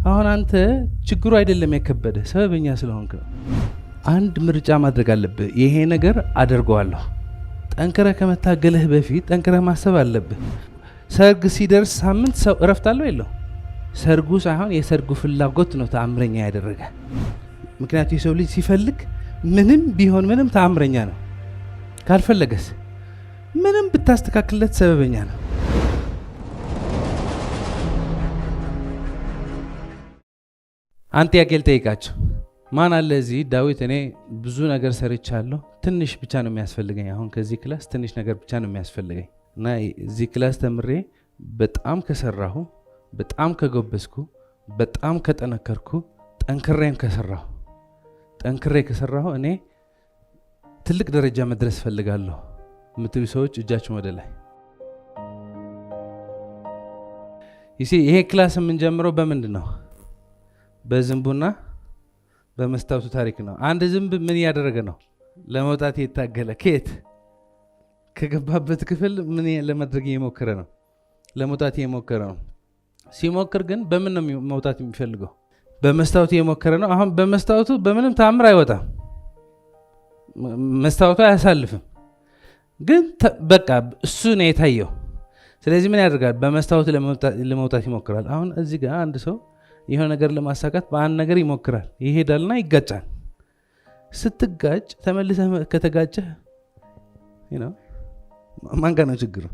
አሁን አንተ ችግሩ አይደለም የከበደ ሰበበኛ ስለሆንክ ነው። አንድ ምርጫ ማድረግ አለብህ። ይሄ ነገር አደርገዋለሁ። ጠንክረህ ከመታገልህ በፊት ጠንክረህ ማሰብ አለብህ። ሰርግ ሲደርስ ሳምንት ሰው እረፍት አለው የለው? ሰርጉ ሳይሆን የሰርጉ ፍላጎት ነው ተአምረኛ ያደረገ። ምክንያቱም የሰው ልጅ ሲፈልግ ምንም ቢሆን ምንም ተአምረኛ ነው። ካልፈለገስ ምንም ብታስተካክልለት ሰበበኛ ነው። አንተ ያቄል ጠይቃቸው ማን አለ እዚህ? ዳዊት እኔ ብዙ ነገር ሰርቻለሁ፣ ትንሽ ብቻ ነው የሚያስፈልገኝ። አሁን ከዚህ ክላስ ትንሽ ነገር ብቻ ነው የሚያስፈልገኝ እና እዚህ ክላስ ተምሬ በጣም ከሰራሁ፣ በጣም ከጎበስኩ፣ በጣም ከጠነከርኩ፣ ጠንክሬም ከሰራሁ እኔ ትልቅ ደረጃ መድረስ ፈልጋለሁ የምትሉ ሰዎች እጃችሁ ወደ ላይ። ይሄ ክላስ የምንጀምረው በምንድን ነው? በዝንቡና በመስታወቱ ታሪክ ነው። አንድ ዝንብ ምን እያደረገ ነው? ለመውጣት የታገለ ከየት ከገባበት ክፍል ምን ለማድረግ እየሞከረ ነው? ለመውጣት እየሞከረ ነው። ሲሞክር ግን በምን ነው መውጣት የሚፈልገው? በመስታወቱ እየሞከረ ነው። አሁን በመስታወቱ በምንም ተአምር አይወጣም። መስታወቱ አያሳልፍም። ግን በቃ እሱ ነው የታየው። ስለዚህ ምን ያደርጋል? በመስታወቱ ለመውጣት ይሞክራል። አሁን እዚህ ጋር አንድ ሰው የሆነ ነገር ለማሳካት በአንድ ነገር ይሞክራል፣ ይሄዳልና ይጋጫል። ስትጋጭ ተመልሰህ ከተጋጨህ ማን ጋር ነው ችግሩ?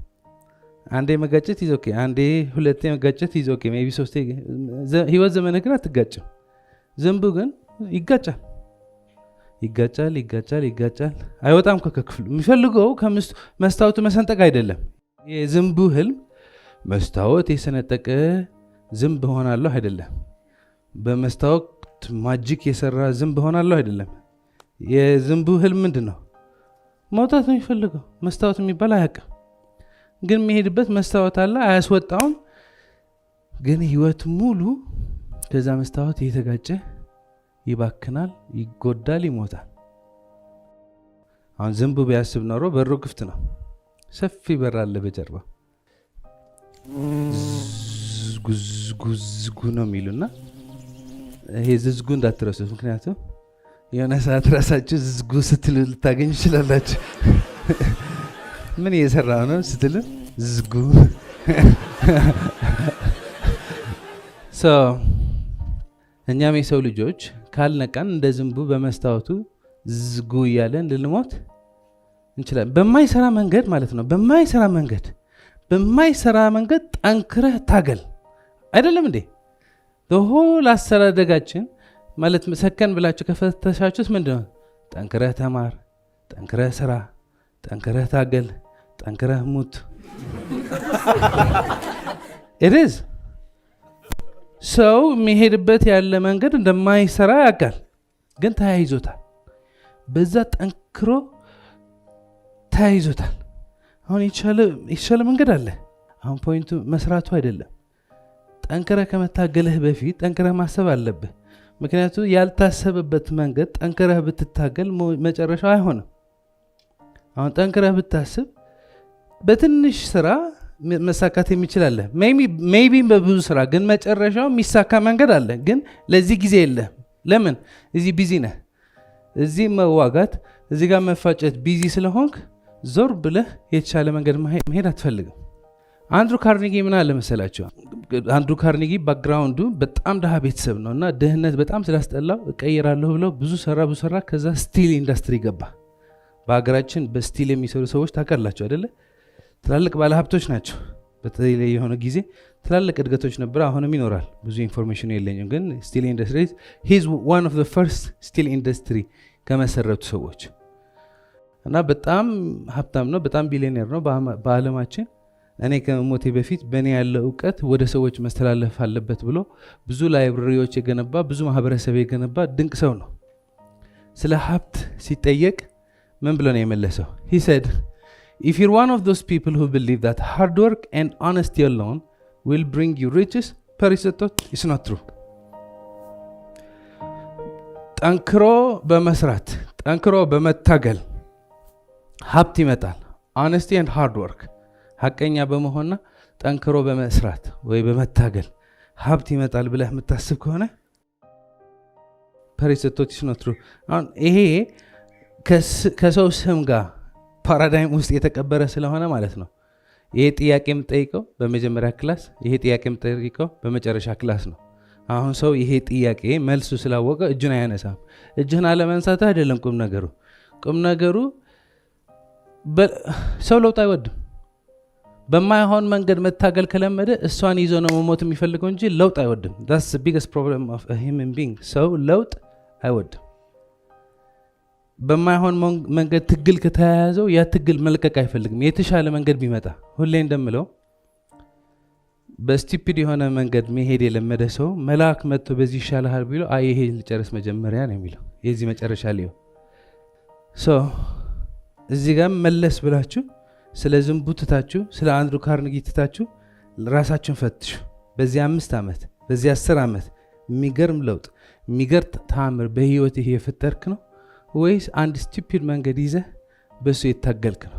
አንዴ መጋጨት ይዞ ኦኬ፣ አንዴ ሁለቴ መጋጨት ይዞ ኦኬ፣ ሜቢ ሶስቴ። ህይወት ዘመንህ ግን አትጋጭም። ዝንቡ ግን ይጋጫል፣ አይወጣም ከክፍሉ። የሚፈልገው መስታወቱ መሰንጠቅ አይደለም። የዝንቡ ህልም መስታወት የሰነጠቀ ዝንብ ሆናለሁ አይደለም። በመስታወት ማጂክ የሰራ ዝንብ ሆናለሁ አይደለም። የዝንቡ ህልም ምንድን ነው? መውጣት ነው የሚፈልገው። መስታወት የሚባል አያውቅም። ግን የሚሄድበት መስታወት አለ፣ አያስወጣውም። ግን ህይወት ሙሉ ከዛ መስታወት እየተጋጨ ይባክናል፣ ይጎዳል፣ ይሞታል። አሁን ዝንቡ ቢያስብ ኖሮ በሩ ክፍት ነው፣ ሰፊ በር አለ በጀርባ። ጉዝጉዝጉ ነው የሚሉና ይሄ ዝዝጉ እንዳትረሱት። ምክንያቱም የሆነ ሰዓት ራሳችሁ ዝዝጉ ስትሉ ልታገኙ ይችላላችሁ። ምን እየሰራ ነው ስትሉ ዝዝጉ። እኛም የሰው ልጆች ካልነቃን እንደ ዝንቡ በመስታወቱ ዝዝጉ እያለን ልንሞት እንችላለን። በማይሰራ መንገድ ማለት ነው። በማይሰራ መንገድ ጠንክረህ ታገል። አይደለም እንዴ? ሆል አስተዳደጋችን ማለት ሰከን ብላችሁ ከፈተሻችሁት ምንድነው? ጠንክረህ ተማር፣ ጠንክረህ ስራ፣ ጠንክረህ ታገል፣ ጠንክረህ ሙት። ኢትዝ ሰው የሚሄድበት ያለ መንገድ እንደማይሰራ ያውቃል፣ ግን ተያይዞታል። በዛ ጠንክሮ ተያይዞታል። አሁን የተሻለ መንገድ አለ። አሁን ፖይንቱ መስራቱ አይደለም። ጠንክረህ ከመታገልህ በፊት ጠንክረህ ማሰብ አለብህ። ምክንያቱም ያልታሰበበት መንገድ ጠንክረህ ብትታገል መጨረሻው አይሆንም። አሁን ጠንክረህ ብታስብ በትንሽ ስራ መሳካት የሚችላለ፣ ሜይቢ በብዙ ስራ ግን መጨረሻው የሚሳካ መንገድ አለ። ግን ለዚህ ጊዜ የለህም። ለምን? እዚህ ቢዚ ነህ። እዚህ መዋጋት፣ እዚህ ጋር መፋጨት ቢዚ ስለሆንክ ዞር ብለህ የተሻለ መንገድ መሄድ አትፈልግም። አንድሩ ካርኔጊ ምን አለ መሰላችሁ? አንድሩ ካርኔጊ ባክግራውንዱ በጣም ድሃ ቤተሰብ ነው እና ድህነት በጣም ስላስጠላው እቀይራለሁ ብለው ብዙ ሰራ። ከዛ ስቲል ኢንዱስትሪ ገባ። በሀገራችን በስቲል የሚሰሩ ሰዎች ታውቃላችሁ አይደለ? ትላልቅ ባለሀብቶች ናቸው። በተለይ የሆነ ጊዜ ትላልቅ እድገቶች ነበር፣ አሁንም ይኖራል። ብዙ ኢንፎርሜሽን የለኝም፣ ግን ስቲል ኢንዱስትሪ ሂዝ ዋን ኦፍ ዘ ፈርስት ስቲል ኢንዱስትሪ ከመሰረቱ ሰዎች እና በጣም ሀብታም ነው፣ በጣም ቢሊዮኔር ነው በአለማችን። እኔ ከሞቴ በፊት በእኔ ያለ እውቀት ወደ ሰዎች መስተላለፍ አለበት ብሎ ብዙ ላይብረሪዎች የገነባ ብዙ ማህበረሰብ የገነባ ድንቅ ሰው ነው። ስለ ሀብት ሲጠየቅ ምን ብሎ ነው የመለሰው? He said, if you're one of those people who believe that hard work and honesty alone will bring you riches, ፐሪሰቶት is not true. ጠንክሮ በመስራት ጠንክሮ በመታገል ሀብት ይመጣል። honesty and hard work ሐቀኛ በመሆንና ጠንክሮ በመስራት ወይ በመታገል ሀብት ይመጣል ብለህ የምታስብ ከሆነ ፐሪሰቶች ነትሩ አሁን ይሄ ከሰው ስም ጋር ፓራዳይም ውስጥ የተቀበረ ስለሆነ ማለት ነው። ይሄ ጥያቄ የምጠይቀው በመጀመሪያ ክላስ፣ ይሄ ጥያቄ የምጠይቀው በመጨረሻ ክላስ ነው። አሁን ሰው ይሄ ጥያቄ መልሱ ስላወቀ እጁን አያነሳም። እጅህን አለመንሳት አይደለም ቁም ነገሩ። ቁም ነገሩ ሰው ለውጥ አይወድም። በማይሆን መንገድ መታገል ከለመደ እሷን ይዞ ነው መሞት የሚፈልገው እንጂ ለውጥ አይወድም። that's the biggest problem of a human being። ሰው ለውጥ አይወድም። በማይሆን መንገድ ትግል ከተያያዘው ያ ትግል መልቀቅ አይፈልግም። የተሻለ መንገድ ቢመጣ ሁሌ እንደምለው በስቲፒድ የሆነ መንገድ መሄድ የለመደ ሰው መልአክ መጥቶ በዚህ ይሻልሃል ቢለው አይ ይሄ ልጨርስ መጀመሪያ ነው የሚለው። የዚህ መጨረሻ ሊሆን እዚህ ጋር መለስ ብላችሁ ስለ ዝንቡ ትታችሁ ስለ አንድሩ ካርኔጊ ትታችሁ ራሳችሁን ፈትሹ። በዚህ 5 ዓመት በዚህ 10 ዓመት የሚገርም ለውጥ የሚገርም ተአምር በህይወት ይሄ የፈጠርክ ነው ወይስ አንድ ስቲፒድ መንገድ ይዘህ በሱ የታገልክ ነው?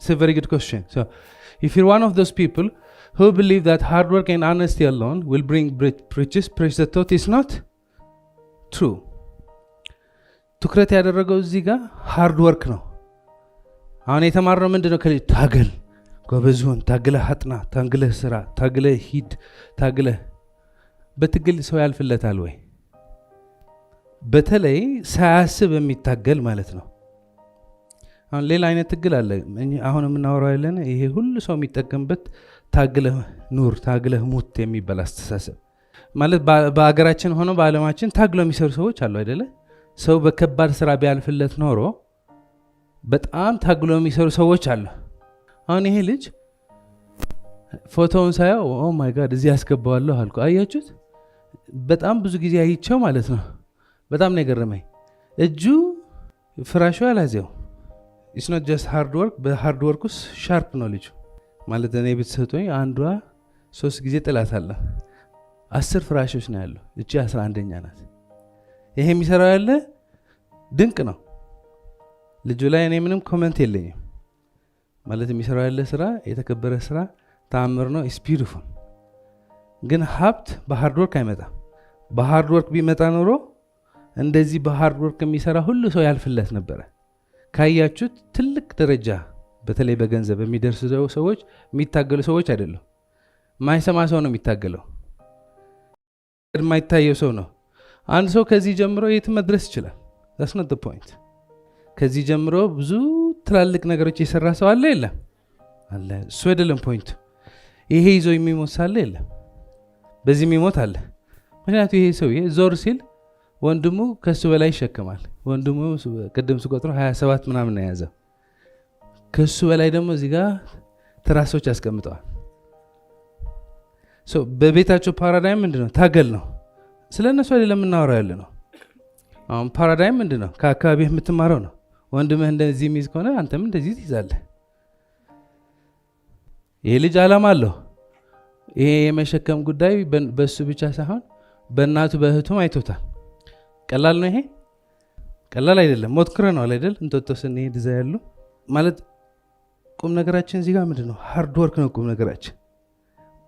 It's a very good question. So if you're one of those people who believe that hard work and honesty alone will bring riches, praise the thought is not true. ትኩረት ያደረገው እዚህ ጋር ሃርድ ወርክ ነው። አሁን የተማርነው ምንድነው? ታገል፣ ጎበዝሁን፣ ታግለህ አጥና፣ ታግለህ ስራ፣ ታግለህ ሂድ፣ ታግለህ። በትግል ሰው ያልፍለታል ወይ? በተለይ ሳያስብ የሚታገል ማለት ነው። አሁን ሌላ አይነት ትግል አለ። አሁን የምናወራው ያለን ይሄ ሁሉ ሰው የሚጠቀምበት ታግለህ ኑር፣ ታግለህ ሙት የሚባል አስተሳሰብ ማለት በአገራችን ሆኖ በዓለማችን ታግለው የሚሰሩ ሰዎች አሉ አይደለ? ሰው በከባድ ስራ ቢያልፍለት ኖሮ በጣም ታግለው የሚሰሩ ሰዎች አሉ። አሁን ይሄ ልጅ ፎቶውን ሳየው ኦ ማይ ጋድ እዚህ ያስገባዋለሁ አልኩ። አያችሁት? በጣም ብዙ ጊዜ አይቼው ማለት ነው። በጣም ነው የገረመኝ። እጁ ፍራሹ ያላዘው it's not just hard work በሃርድ ወርክ ውስጥ ሻርፕ ነው ልጁ ማለት እኔ ብትሰጡኝ አንዷ 3 ጊዜ ጥላት አለ 10 ፍራሾች ነው ያለው። እቺ 11ኛ ናት። ይሄ የሚሰራው ያለ ድንቅ ነው። ልጁ ላይ እኔ ምንም ኮሜንት የለኝም ማለት የሚሰራው ያለ ስራ የተከበረ ስራ ተአምር ነው። it's beautiful። ግን ሀብት በሃርድ ወርክ አይመጣም። በሃርድ ወርክ ቢመጣ ኖሮ እንደዚህ በሃርድ ወርክ የሚሰራ ሁሉ ሰው ያልፍለት ነበረ። ካያችሁት ትልቅ ደረጃ በተለይ በገንዘብ የሚደርሱ ሰዎች የሚታገሉ ሰዎች አይደሉም። ማይሰማ ሰው ነው የሚታገለው። የማይታየው ሰው ነው። አንድ ሰው ከዚህ ጀምሮ የት መድረስ ይችላል? that's not the point። ከዚህ ጀምሮ ብዙ ትላልቅ ነገሮች የሰራ ሰው አለ የለም? አለ። እሱ አይደለም ፖይንቱ። ይሄ ይዞ የሚሞት ሳለ የለም፣ በዚህ የሚሞት አለ። ምክንያቱም ይሄ ሰውዬ ዞር ሲል ወንድሙ ከሱ በላይ ይሸከማል። ወንድሙ ቅድም ስቆጥረው 27 ምናምን ነው የያዘው። ከሱ በላይ ደግሞ እዚህ ጋር ትራሶች ያስቀምጠዋል። በቤታቸው ፓራዳይም ምንድነው? ታገል ነው። ስለ እነሱ አይደለም የምናወራው ያለ ነው። አሁን ፓራዳይም ምንድነው? ከአካባቢህ የምትማረው ነው። ወንድምህ እንደዚህ የሚይዝ ከሆነ አንተም እንደዚህ ትይዛለህ። ይሄ ልጅ ዓላማ አለው። ይሄ የመሸከም ጉዳይ በሱ ብቻ ሳይሆን በእናቱ በእህቱም አይቶታል። ቀላል ነው? ይሄ ቀላል አይደለም። ሞክረነዋል አይደል? እንጦጦ ስንሄድ እዛ ያሉ ማለት ቁም ነገራችን እዚህ ጋር ምንድነው? ሃርድ ወርክ ነው ቁም ነገራችን።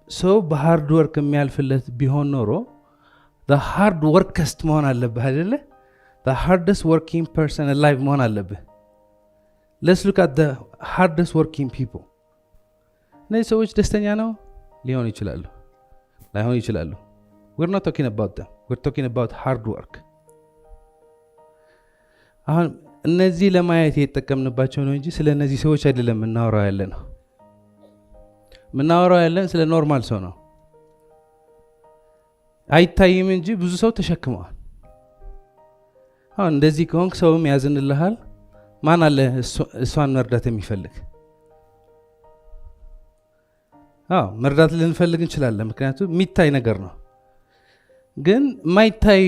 ሰው በሃርድ ወርክ የሚያልፍለት ቢሆን ኖሮ the hard workest መሆን አለብህ አይደለ? the hardest working person alive መሆን አለብህ። let's look at the hardest working people። እነዚህ ሰዎች ደስተኛ ነው ሊሆን ይችላሉ፣ ላይሆን ይችላሉ። we're not talking about them, we're talking about hard work። አሁን እነዚህ ለማየት የተጠቀምንባቸው ነው እንጂ ስለ እነዚህ ሰዎች አይደለም የምናወራው ያለ ነው። የምናወራው ያለን ስለ ኖርማል ሰው ነው። አይታይም እንጂ ብዙ ሰው ተሸክመዋል። አሁን እንደዚህ ከሆንክ ሰውም ያዝንልሃል። ማን አለ እሷን መርዳት የሚፈልግ? መርዳት ልንፈልግ እንችላለን፣ ምክንያቱም የሚታይ ነገር ነው። ግን ማይታይ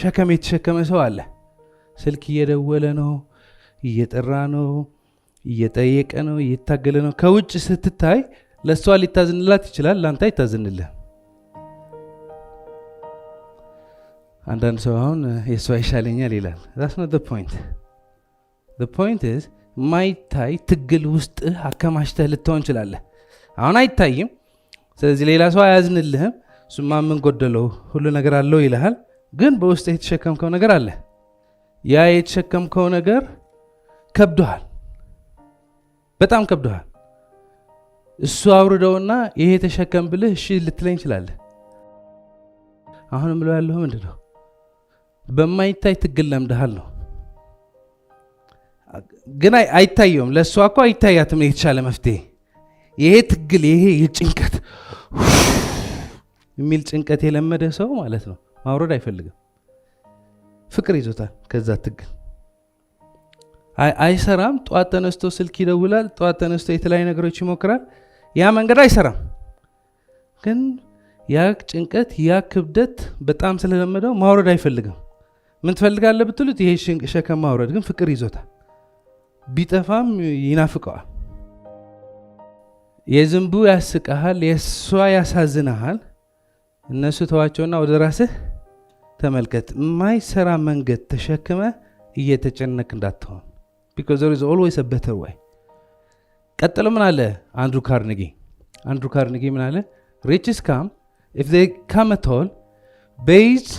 ሸከም የተሸከመ ሰው አለ። ስልክ እየደወለ ነው፣ እየጠራ ነው፣ እየጠየቀ ነው፣ እየታገለ ነው። ከውጭ ስትታይ ለሷ ሊታዝንላት ይችላል፣ ላንተ አይታዝንልህ። አንዳንድ ሰው አሁን የሷ ይሻለኛል ይላል። that's not the point. the point is ማይታይ ትግል ውስጥ አከማችተህ ልትሆን ይችላል። አሁን አይታይም። ስለዚህ ሌላ ሰው አያዝንልህም። እሱማ ምን ጎደለው ሁሉ ነገር አለው ይልሃል። ግን በውስጥ የተሸከምከው ነገር አለ። ያ የተሸከምከው ነገር ከብዶሃል፣ በጣም ከብዶሃል። እሱ አውርደውና ይሄ ተሸከም ብልህ እሺ ልትለኝ ይችላለህ። አሁንም ብለው ያለው ምንድን ነው? በማይታይ ትግል ለምደሃል ነው። ግን አይታየውም። ለእሷ እኮ አይታያትም የተሻለ መፍትሄ። ይሄ ትግል፣ ይሄ የጭንቀት የሚል ጭንቀት የለመደ ሰው ማለት ነው ማውረድ አይፈልግም። ፍቅር ይዞታል። ከዛ ትግል አይሰራም። ጠዋት ተነስቶ ስልክ ይደውላል፣ ጠዋት ተነስቶ የተለያዩ ነገሮች ይሞክራል። ያ መንገድ አይሰራም። ግን ያ ጭንቀት፣ ያ ክብደት በጣም ስለለመደው ማውረድ አይፈልግም። ምን ትፈልጋለህ ብትሉት ይሄ ሸከም ማውረድ። ግን ፍቅር ይዞታል። ቢጠፋም ይናፍቀዋል። የዝንቡ ያስቀሃል፣ የእሷ ያሳዝንሃል። እነሱ ተዋቸውና ወደ ራስህ ተመልከት። የማይሰራ መንገድ ተሸክመ እየተጨነቅ እንዳትሆን። because there is always a better way። ቀጥሎ ምን አለ አንድሩ ካርኔጊ ምን አለ? riches come if they come at all based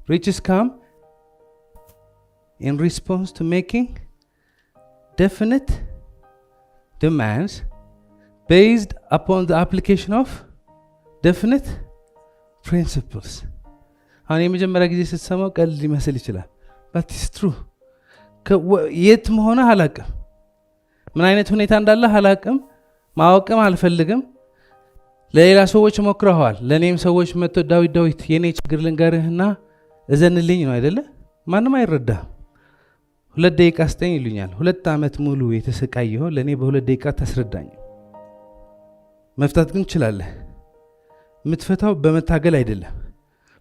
riches come in response to making definite demands based upon the application of definite principles። አሁን የመጀመሪያ ጊዜ ስትሰማው ቀልድ ሊመስል ይችላል። but it's true። የት መሆንህ አላቅም፣ ምን አይነት ሁኔታ እንዳለ አላቅም፣ ማወቅም አልፈልግም። ለሌላ ሰዎች ሞክረዋል። ለኔም ሰዎች መጥቶ ዳዊት የኔ ችግር ልንገርህና እዘንልኝ ነው አይደለ? ማንም አይረዳም። 2 ደቂቃ ስጠኝ ይሉኛል። 2 ዓመት ሙሉ የተሰቃየው ለኔ በ2 ደቂቃ ታስረዳኝ። መፍታት ግን ትችላለህ። ምትፈታው በመታገል አይደለም።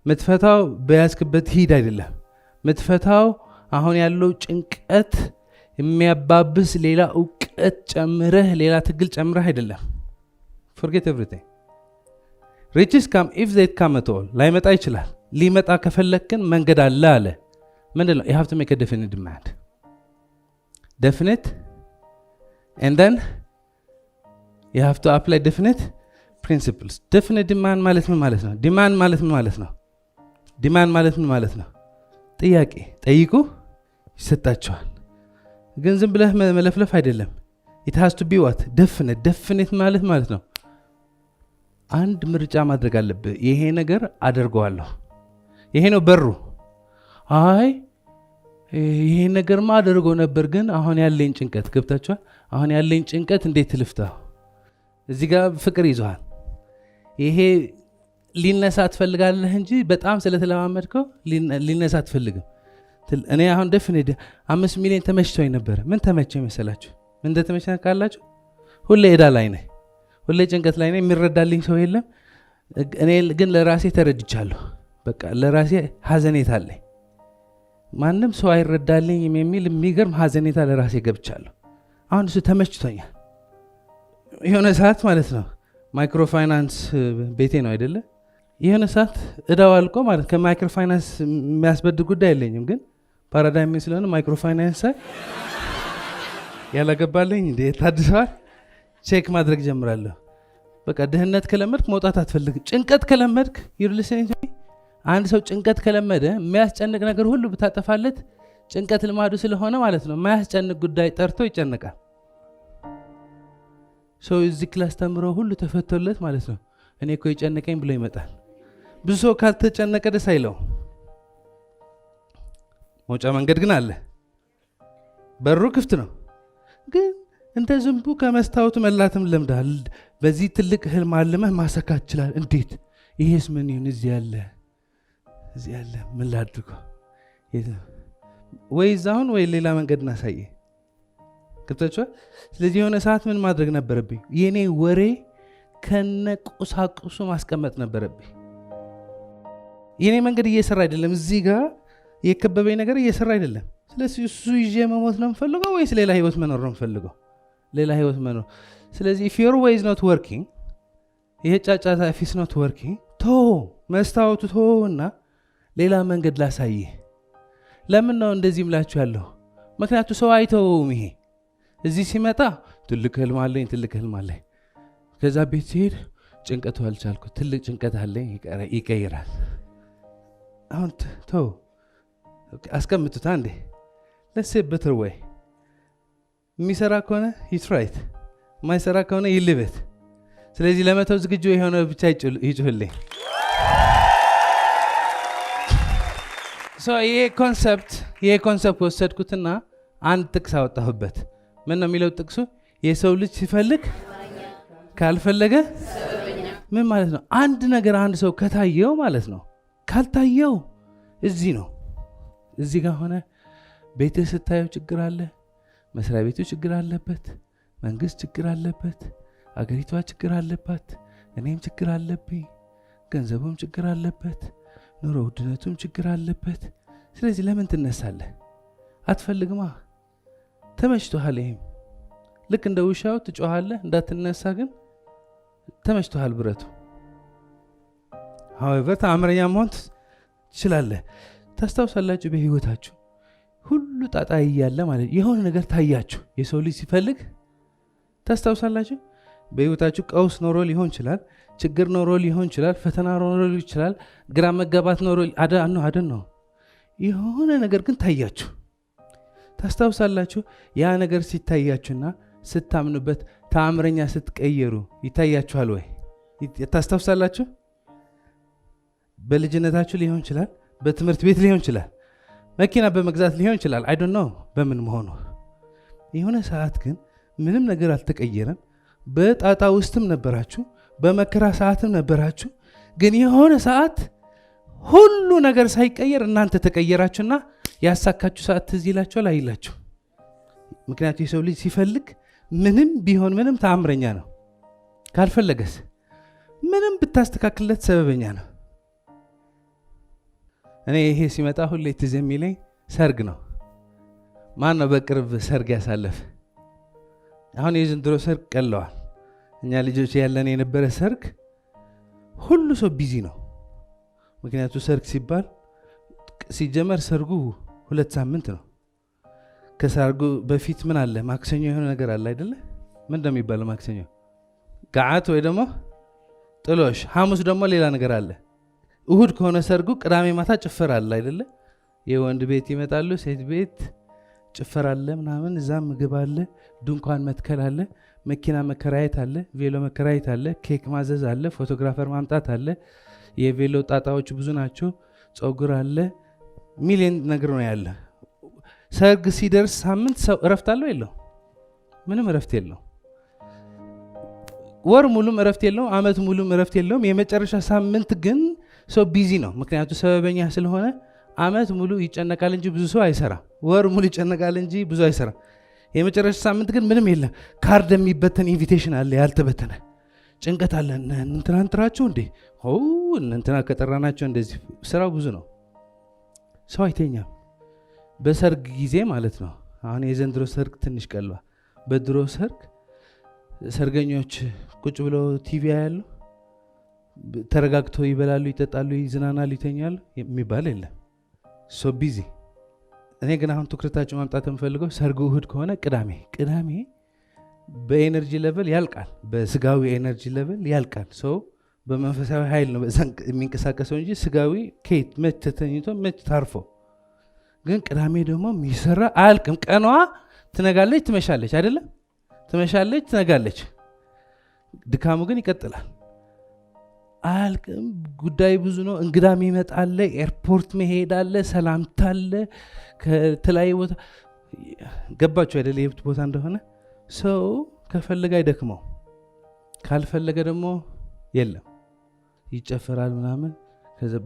ምትፈታው በያዝክበት ሂድ አይደለም። ምትፈታው አሁን ያለው ጭንቀት የሚያባብስ ሌላ እውቀት ጨምረህ ሌላ ትግል ጨምረህ አይደለም። forget everything። riches come if they come at all። ላይመጣ ይችላል። ሊመጣ ከፈለክን መንገድ አለ አለ። ምንድነው? you have to make a definite demand። definite and then you have to apply definite principles። definite demand ማለት ምን ማለት ነው? demand ማለት ምን ማለት ነው? demand ማለት ምን ማለት ነው? ጥያቄ ጠይቁ ይሰጣቸዋል። ግን ዝም ብለህ መለፍለፍ አይደለም። it has to be what? definite ማለት ነው አንድ ምርጫ ማድረግ አለብህ። ይሄ ነገር አደርገዋለሁ፣ ይሄ ነው በሩ። አይ ይሄ ነገርማ አደርገው ነበር፣ ግን አሁን ያለኝ ጭንቀት ገብታችኋል? አሁን ያለኝ ጭንቀት እንዴት ልፍታው? እዚህ ጋር ፍቅር ይዟል። ይሄ ሊነሳ ትፈልጋለህ እንጂ በጣም ስለተለማመድከው ሊነሳ አትፈልግም። እኔ አሁን ደፍኔ 5 ሚሊዮን ተመችቶኝ ነበር። ምን ተመቸኝ መሰላችሁ? ምን እንደተመቸኝ ካላችሁ ሁሌ ዕዳ ላይ ነኝ፣ ሁሌ ጭንቀት ላይ ነኝ። የሚረዳልኝ ሰው የለም። እኔ ግን ለራሴ ተረድቻለሁ። በቃ ለራሴ ሀዘኔታ አለኝ። ማንም ሰው አይረዳልኝም የሚል የሚገርም ሀዘኔታ ለራሴ ገብቻለሁ። አሁን እሱ ተመችቶኛል። የሆነ ሰዓት ማለት ነው ማይክሮ ፋይናንስ ቤቴ ነው አይደለ? የሆነ ሰዓት እዳው አልቆ ማለት ከማይክሮ ፋይናንስ የሚያስበድር ጉዳይ የለኝም። ግን ፓራዳይም ስለሆነ ማይክሮ ፋይናንስ ያላገባልኝ እንዴ ታድሰዋል። ቼክ ማድረግ ጀምራለሁ። በቃ ድህነት ከለመድክ መውጣት አትፈልግም። ጭንቀት ከለመድክ ይርልሰኝ። አንድ ሰው ጭንቀት ከለመደ የሚያስጨንቅ ነገር ሁሉ ብታጠፋለት ጭንቀት ልማዱ ስለሆነ ማለት ነው የማያስጨንቅ ጉዳይ ጠርቶ ይጨነቃል። ሰው እዚህ ክላስ ተምሮ ሁሉ ተፈቶለት ማለት ነው እኔ እኮ ይጨነቀኝ ብሎ ይመጣል። ብዙ ሰው ካልተጨነቀ ደስ አይለው። መውጫ መንገድ ግን አለ። በሩ ክፍት ነው። ግን እንደ ዝንቡ ከመስታወቱ መላትም ለምዳል። በዚህ ትልቅ ህልም አለመህ ማሳካት ይችላል። እንዴት? ይሄስ ምን ይሁን? እዚህ ያለ ምን ላድርገው? ወይ ዛሁን ወይ ሌላ መንገድ እናሳየ ከተቻለ። ስለዚህ የሆነ ሰዓት ምን ማድረግ ነበረብኝ? የኔ ወሬ ከነቁሳቁሱ ማስቀመጥ ነበረብኝ። የኔ መንገድ እየሰራ አይደለም። እዚህ ጋር የከበበኝ ነገር እየሰራ አይደለም። ስለዚህ እሱ ይዤ መሞት ነው የምፈልገው ወይስ ሌላ ህይወት መኖር ነው የምፈልገው? ሌላ ህይወት መኖር። ስለዚህ if your way is not working፣ ይሄ ጫጫታ if it's not working፣ መስታወቱ እና ሌላ መንገድ ላሳይህ። ለምን ነው እንደዚህ ምላችሁ ያለው? ምክንያቱ ሰው አይተውም። ይሄ እዚህ ሲመጣ ትልቅ ህልም አለኝ። ከዛ ቤት ሲሄድ ጭንቀቱ አልቻልኩ ትልቅ ጭንቀት አለኝ ይቀይራል። አሁን ተው አስቀምጡት አንዴ let's say better way የሚሰራ ከሆነ ይትራይት ማይሰራ ከሆነ ይልበት። ስለዚህ ለመተው ዝግጁ የሆነ ብቻ ይጩህልኝ። ይሄ ኮንሰፕት ወሰድኩትና አንድ ጥቅስ አወጣሁበት። ምን ነው የሚለው ጥቅሱ? የሰው ልጅ ሲፈልግ ካልፈለገ ምን ማለት ነው? አንድ ነገር አንድ ሰው ከታየው ማለት ነው። ካልታየው እዚህ ነው። እዚህ ጋር ሆነ ቤትህ ስታየው ችግር አለ፣ መስሪያ ቤቱ ችግር አለበት፣ መንግስት ችግር አለበት፣ አገሪቷ ችግር አለባት፣ እኔም ችግር አለብኝ፣ ገንዘቡም ችግር አለበት፣ ኑሮ ውድነቱም ችግር አለበት። ስለዚህ ለምን ትነሳለህ? አትፈልግማ። ተመችቶሃል። ይሄም ልክ እንደ ውሻው ትጮሃለህ እንዳትነሳ፣ ግን ተመችቶሃል ብረቱ። however ተአምረኛ መሆን ትችላለህ። ታስታውሳላችሁ በህይወታችሁ ሁሉ ጣጣ እያለ ማለት የሆነ ነገር ታያችሁ። የሰው ልጅ ሲፈልግ ታስታውሳላችሁ። በህይወታችሁ ቀውስ ኖሮ ሊሆን ይችላል፣ ችግር ኖሮ ሊሆን ይችላል፣ ፈተና ኖሮ ሊሆን ይችላል፣ ግራ መጋባት ኖሮ አደን ነው። የሆነ ነገር ግን ታያችሁ። ታስታውሳላችሁ። ያ ነገር ሲታያችሁና ስታምኑበት ተአምረኛ ስትቀየሩ ይታያችኋል ወይ? ታስታውሳላችሁ። በልጅነታችሁ ሊሆን ይችላል፣ በትምህርት ቤት ሊሆን ይችላል፣ መኪና በመግዛት ሊሆን ይችላል። አይ ዶንት ኖ በምን መሆኑ። የሆነ ሰዓት ግን ምንም ነገር አልተቀየረም። በጣጣ ውስጥም ነበራችሁ፣ በመከራ ሰዓትም ነበራችሁ። ግን የሆነ ሰዓት ሁሉ ነገር ሳይቀየር እናንተ ተቀየራችሁና ያሳካችሁ ሰዓት ትዝ ይላችኋል አይላችሁ? ምክንያቱም የሰው ልጅ ሲፈልግ ምንም ቢሆን ምንም ተአምረኛ ነው። ካልፈለገስ ምንም ብታስተካክልለት ሰበበኛ ነው። እኔ ይሄ ሲመጣ ሁሌ ትዝ የሚለኝ ሰርግ ነው። ማን ነው በቅርብ ሰርግ ያሳለፈ? አሁን የዘንድሮ ሰርግ ቀለዋል። እኛ ልጆች ያለን የነበረ ሰርግ ሁሉ ሰው ቢዚ ነው። ምክንያቱ ሰርግ ሲባል ሲጀመር ሰርጉ 2 ሳምንት ነው። ከሰርጉ በፊት ምን አለ? ማክሰኞ የሆነ ነገር አለ አይደለ? ምን እንደሚባለው ማክሰኞ ጋዓት ወይ ደግሞ ጥሎሽ፣ ሐሙስ ደግሞ ሌላ ነገር አለ። እሁድ ከሆነ ሰርጉ ቅዳሜ ማታ ጭፈራ አለ አይደለ? የወንድ ቤት ይመጣሉ፣ ሴት ቤት ጭፈራ አለ ምናምን፣ እዛ ምግብ አለ፣ ድንኳን መትከል አለ፣ መኪና መከራየት አለ፣ ቬሎ መከራየት አለ፣ ኬክ ማዘዝ አለ፣ ፎቶግራፈር ማምጣት አለ። የቬሎ ጣጣዎች ብዙ ናቸው። ጸጉር አለ፣ ሚሊዮን ነገር ነው ያለ። ሰርግ ሲደርስ ሳምንት ሰው እረፍት አለው የለው? ምንም እረፍት የለው። ወር ሙሉም እረፍት የለው፣ አመት ሙሉም እረፍት የለውም። የመጨረሻ ሳምንት ግን ሰው ቢዚ ነው። ምክንያቱ ሰበበኛ ስለሆነ አመት ሙሉ ይጨነቃል እንጂ ብዙ ሰው አይሰራም። ወር ሙሉ ይጨነቃል እንጂ ብዙ አይሰራም። የመጨረሻ ሳምንት ግን ምንም የለም። ካርድ የሚበተን ኢንቪቴሽን አለ ያልተበተነ። ጭንቀት አለ። እንትናን ጥራችሁ እንዴ እንትና ከጠራናቸው እንደዚህ። ስራው ብዙ ነው። ሰው አይተኛም በሰርግ ጊዜ ማለት ነው። አሁን የዘንድሮ ሰርግ ትንሽ ቀሏል። በድሮ ሰርግ ሰርገኞች ቁጭ ብለው ቲቪ ያያሉ፣ ተረጋግተው ይበላሉ፣ ይጠጣሉ፣ ይዝናናሉ፣ ይተኛሉ የሚባል የለም። ሶ ቢዚ። እኔ ግን አሁን ትኩረታችሁ ማምጣት የምፈልገው ሰርጉ እሁድ ከሆነ ቅዳሜ በኤነርጂ ሌቨል ያልቃል፣ በስጋዊ ኤነርጂ ሌቨል ያልቃል። ሰው በመንፈሳዊ ኃይል ነው በዛ የሚንቀሳቀሰው እንጂ ስጋዊ ከየት መች ተተኝቶ መች ታርፎ። ግን ቅዳሜ ደግሞ የሚሰራ አያልቅም። ቀኗ ትነጋለች ትመሻለች፣ አይደለም? ትመሻለች ትነጋለች። ድካሙ ግን ይቀጥላል። አያልቅም። ጉዳይ ብዙ ነው። እንግዳም ይመጣል፣ ኤርፖርት መሄድ አለ፣ ሰላምታ አለ፣ ከተለያየ ቦታ። ገባችሁ አይደለ? የብት ቦታ እንደሆነ ሰው ከፈለገ አይደክመው፣ ካልፈለገ ደግሞ የለም ይጨፈራል ምናምን።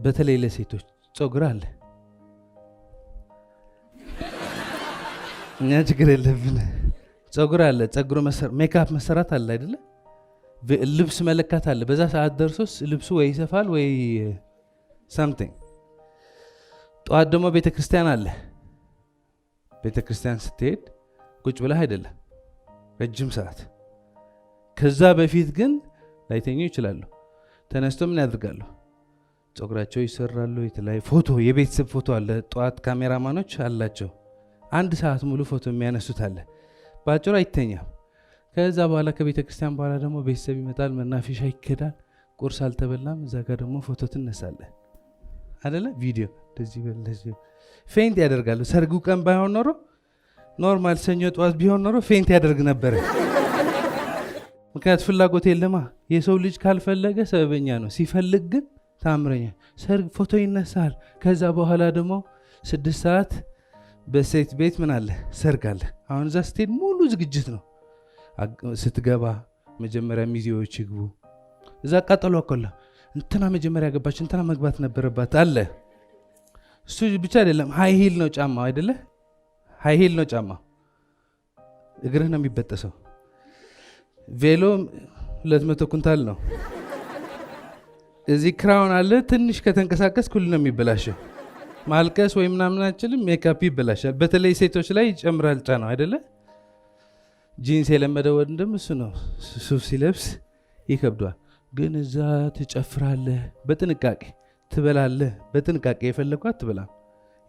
በተለይ ለሴቶች ጸጉር አለ። እኛ ችግር የለብን። ጸጉር አለ፣ ጸጉር ሜካፕ መሰራት አለ አይደለ? ልብስ መለካት አለ። በዛ ሰዓት ደርሶስ ልብሱ ወይ ይሰፋል ወይ ሳምቲንግ። ጠዋት ደግሞ ቤተክርስቲያን አለ። ቤተክርስቲያን ስትሄድ ቁጭ ብለህ አይደለም ረጅም ሰዓት። ከዛ በፊት ግን ላይተኙ ይችላሉ። ተነስቶ ምን ያደርጋሉ? ጸጉራቸው ይሰራሉ። የተለያየ ፎቶ፣ የቤተሰብ ፎቶ አለ። ጠዋት ካሜራማኖች አላቸው። 1 ሰዓት ሙሉ ፎቶ የሚያነሱት አለ። በአጭሩ አይተኛም። ከዛ በኋላ ከቤተ ክርስቲያን በኋላ ደግሞ ቤተሰብ ይመጣል፣ መናፈሻ ይከዳል። ቁርስ አልተበላም። እዛ ጋር ደግሞ ፎቶ ትነሳለህ አይደለ? ቪዲዮ እንደዚህ ፌንት ያደርጋሉ። ሰርጉ ቀን ባይሆን ኖሮ ኖርማል ሰኞ ጠዋት ቢሆን ኖሮ ፌንት ያደርግ ነበር። ምክንያት ፍላጎት የለማ። የሰው ልጅ ካልፈለገ ሰበበኛ ነው፣ ሲፈልግ ግን ታምረኛ። ሰርግ ፎቶ ይነሳል። ከዛ በኋላ ደግሞ 6 ሰዓት በሴት ቤት ምን አለ? ሰርግ አለ። አሁን እዛ ስትሄድ ሙሉ ዝግጅት ነው። ስትገባ መጀመሪያ ሚዜዎች ይግቡ። እዛ ቃጠሎ አቆላ እንትና መጀመሪያ ገባች፣ እንትና መግባት ነበረባት አለ። እሱ ብቻ አይደለም፣ ሃይ ሂል ነው ጫማው አይደለ? ሃይ ሂል ነው ጫማው። እግርህ ነው የሚበጠሰው። ቬሎ 200 ኩንታል ነው። እዚህ ክራውን አለ። ትንሽ ከተንቀሳቀስ ሁሉ ነው የሚበላሸው። ማልቀስ ወይ ምናምን አንችልም። ሜካፕ ይበላሻል። በተለይ ሴቶች ላይ ይጨምራል ጫናው አይደለ? ጂንስ የለመደ ወንድም እሱ ነው። ሱፍ ሲለብስ ይከብዷል። ግን እዛ ትጨፍራለህ፣ በጥንቃቄ ትበላለህ። በጥንቃቄ የፈለኳት ትበላም፣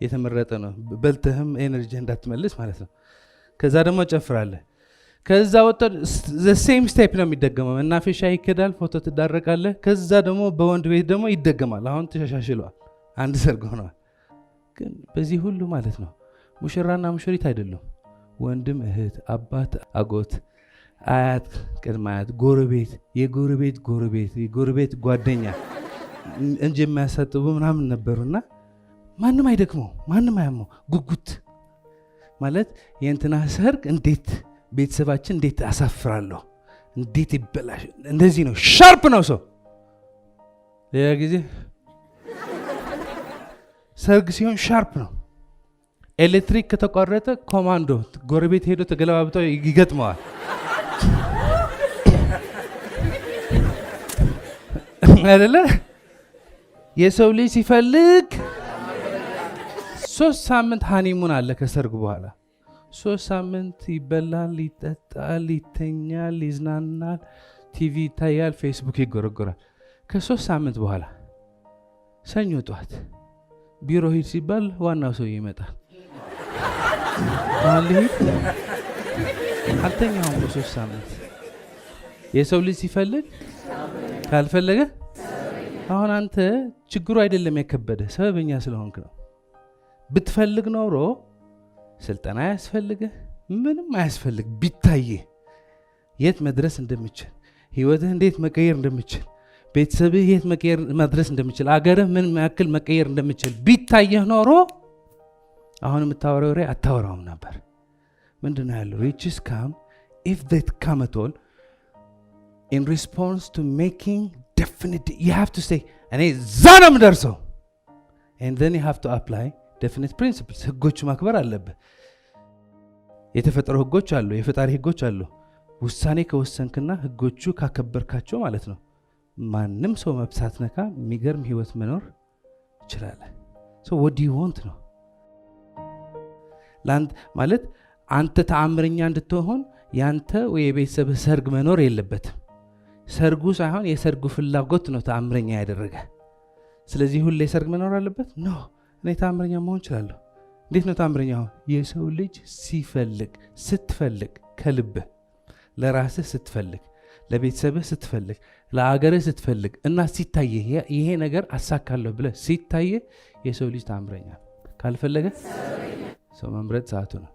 የተመረጠ ነው። በልተህም ኤነርጂ እንዳትመልስ ማለት ነው። ከዛ ደግሞ ጨፍራለህ። ከዛ ወጣ ሴም ስቴፕ ነው የሚደገመው። መናፈሻ ይከዳል፣ ፎቶ ትዳረቃለህ። ከዛ ደግሞ በወንድ ቤት ደግሞ ይደገማል። አሁን ተሻሽለዋል፣ አንድ ሰርግ ሆነዋል። ግን በዚህ ሁሉ ማለት ነው ሙሽራና ሙሽሪት አይደሉም። ወንድም እህት፣ አባት አጎት፣ አያት ቅድመ አያት፣ ጎረቤት፣ የጎረቤት ጎረቤት፣ የጎረቤት ጓደኛ እንጂ የሚያሳጥቡ ምናምን ነበሩና ማንም አይደክመው፣ ማንም አያመው። ጉጉት ማለት የእንትና ሰርግ እንዴት ቤተሰባችን እንዴት አሳፍራለሁ፣ እንዴት ይበላሽ። እንደዚህ ነው። ሻርፕ ነው ሰው። ሌላ ጊዜ ሰርግ ሲሆን ሻርፕ ነው። ኤሌክትሪክ ከተቋረጠ ኮማንዶ ጎረቤት ሄዶ ተገለባብጠው ይገጥመዋል አይደለ? የሰው ልጅ ሲፈልግ 3 ሳምንት ሃኒሙን አለ። ከሰርግ በኋላ 3 ሳምንት ይበላል፣ ይጠጣል፣ ይተኛል፣ ይዝናናል፣ ቲቪ ይታያል፣ ፌስቡክ ይጎረጎራል። ከ3 ሳምንት በኋላ ሰኞ ጠዋት ቢሮ ሂድ ሲባል ዋናው ሰው ይመጣል። አልተኛውም በ3 ሳምንት። የሰው ልጅ ሲፈልግ ካልፈለገ አሁን አንተ ችግሩ አይደለም የከበደ ሰበበኛ ስለሆንክ ነው። ብትፈልግ ኖሮ ስልጠና አያስፈልግህ፣ ምንም አያስፈልግ። ቢታይህ የት መድረስ እንደምችል፣ ህይወትህ እንዴት መቀየር እንደምችል፣ ቤተሰብህ የት መድረስ እንደምችል፣ አገርህ ምን ያክል መቀየር እንደምችል ቢታየህ ኖሮ አሁን የምታወራው ወሬ አታወራውም ነበር። ምንድነው ያለው? riches come if they come at all in response to making definite. You have to say እኔ እዛ ነው የምደርሰው and then you have to apply definite principles. ህጎች ማክበር አለብህ። የተፈጠሩ ህጎች አሉ፣ የፈጣሪ ህጎች አሉ። ውሳኔ ከወሰንክና ህጎቹ ካከበርካቸው ማለት ነው ማንም ሰው መብሳት ነካ የሚገርም ህይወት መኖር ይችላል። so what do you want ነው ላንድ ማለት አንተ ተአምረኛ እንድትሆን ያንተ ወይ የቤተሰብ ሰርግ መኖር የለበትም። ሰርጉ ሳይሆን የሰርጉ ፍላጎት ነው ተአምረኛ ያደረገ። ስለዚህ ሁሌ ሰርግ መኖር አለበት? ኖ። እኔ ተአምረኛ መሆን እችላለሁ። እንዴት ነው ተአምረኛ? የሰው ልጅ ሲፈልግ፣ ስትፈልግ፣ ከልብህ ለራስህ ስትፈልግ፣ ለቤተሰብህ ስትፈልግ፣ ለአገርህ ስትፈልግ እና ሲታየህ ይሄ ነገር አሳካለሁ ብለህ ሲታየህ የሰው ልጅ ተአምረኛ። ካልፈለገ ሰው መምረጥ ሰዓቱ ነው።